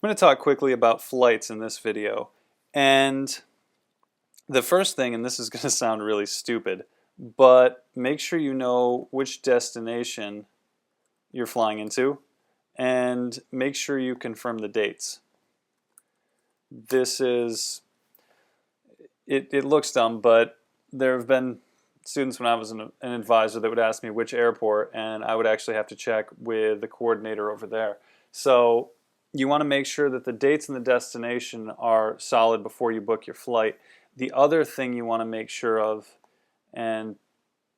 I'm going to talk quickly about flights in this video. And the first thing, and this is going to sound really stupid, but make sure you know which destination you're flying into and make sure you confirm the dates. This is, it looks dumb, but there have been students when I was an advisor that would ask me which airport, and I would actually have to check with the coordinator over there. So you want to make sure that the dates and the destination are solid before you book your flight. The other thing you want to make sure of, and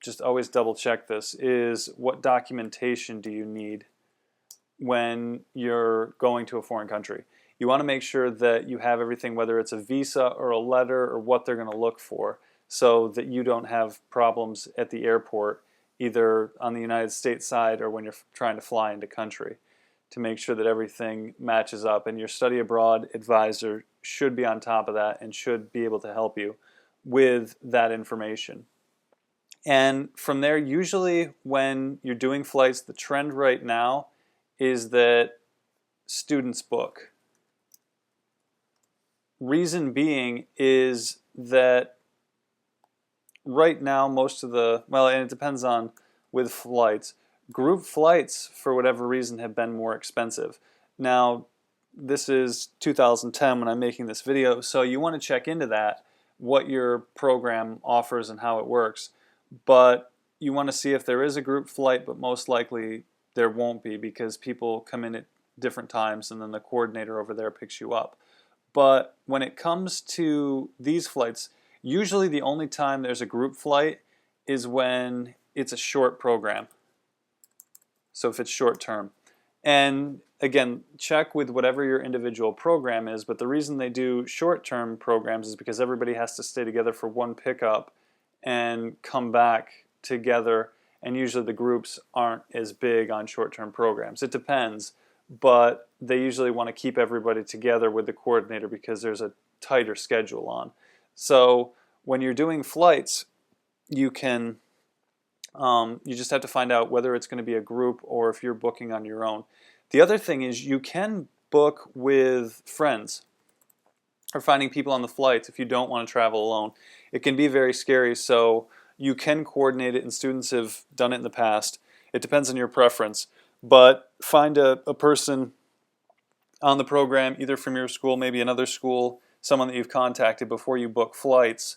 just always double check this, is what documentation do you need when you're going to a foreign country. You want to make sure that you have everything, whether it's a visa or a letter or what they're going to look for, so that you don't have problems at the airport, either on the United States side or when you're trying to fly into country, to make sure that everything matches up. And your study abroad advisor should be on top of that and should be able to help you with that information. And from there, usually when you're doing flights, the trend right now is that students book. Reason being is that right now most of the, well, and it depends on with flights, group flights for whatever reason have been more expensive. Now this is 2010 when I'm making this video, so you want to check into that, what your program offers and how it works. But you want to see if there is a group flight, but most likely there won't be, because people come in at different times and then the coordinator over there picks you up. But when it comes to these flights, usually the only time there's a group flight is when it's a short program. So if it's short term. And again, check with whatever your individual program is, but the reason they do short term programs is because everybody has to stay together for one pickup and come back together, and usually the groups aren't as big on short term programs. It depends, but they usually want to keep everybody together with the coordinator because there's a tighter schedule on. So when you're doing flights, you can you just have to find out whether it's going to be a group or if you're booking on your own. The other thing is you can book with friends or finding people on the flights if you don't want to travel alone. It can be very scary, so you can coordinate it, and students have done it in the past. It depends on your preference, but find a person on the program, either from your school, maybe another school, someone that you've contacted before you book flights,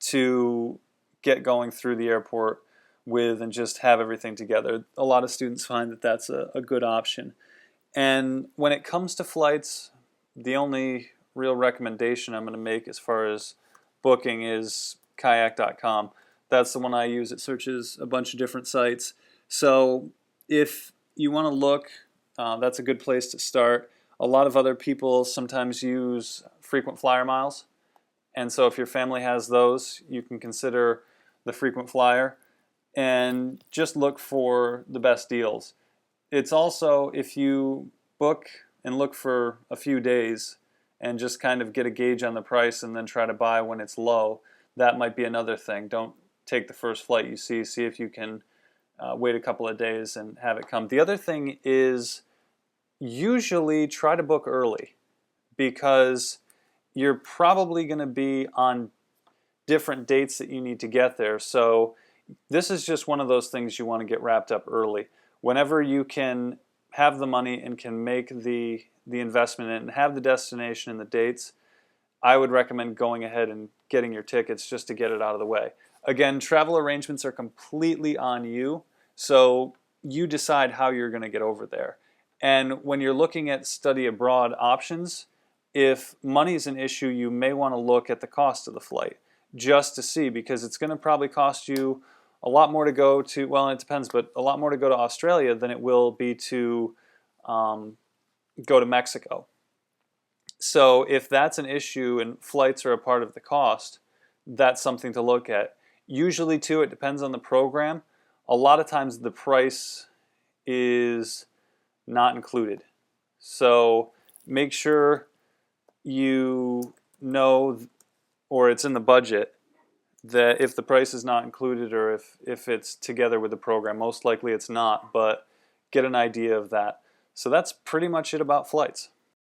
to get going through the airport with and just have everything together. A lot of students find that that's a good option. And when it comes to flights, the only real recommendation I'm going to make as far as booking is kayak.com. That's the one I use. It searches a bunch of different sites. So if you want to look, that's a good place to start. A lot of other people sometimes use frequent flyer miles. And so if your family has those, you can consider the frequent flyer and just look for the best deals. It's also, if you book and look for a few days and just kind of get a gauge on the price and then try to buy when it's low, that might be another thing. Don't take the first flight you see. See if you can wait a couple of days and have it come. The other thing is usually try to book early, because you're probably going to be on different dates that you need to get there. So this is just one of those things you want to get wrapped up early. Whenever you can have the money and can make the investment in it and have the destination and the dates, I would recommend going ahead and getting your tickets just to get it out of the way. Again, travel arrangements are completely on you, so you decide how you're going to get over there. And when you're looking at study abroad options, if money is an issue, you may want to look at the cost of the flight just to see, because it's going to probably cost you a lot more to go to, well, it depends, but a lot more to go to Australia than it will be to go to Mexico. So if that's an issue and flights are a part of the cost, that's something to look at. Usually too, it depends on the program. A lot of times the price is not included. So make sure you know, or it's in the budget, that if the price is not included or if it's together with the program. Most likely it's not, but get an idea of that. So that's pretty much it about flights.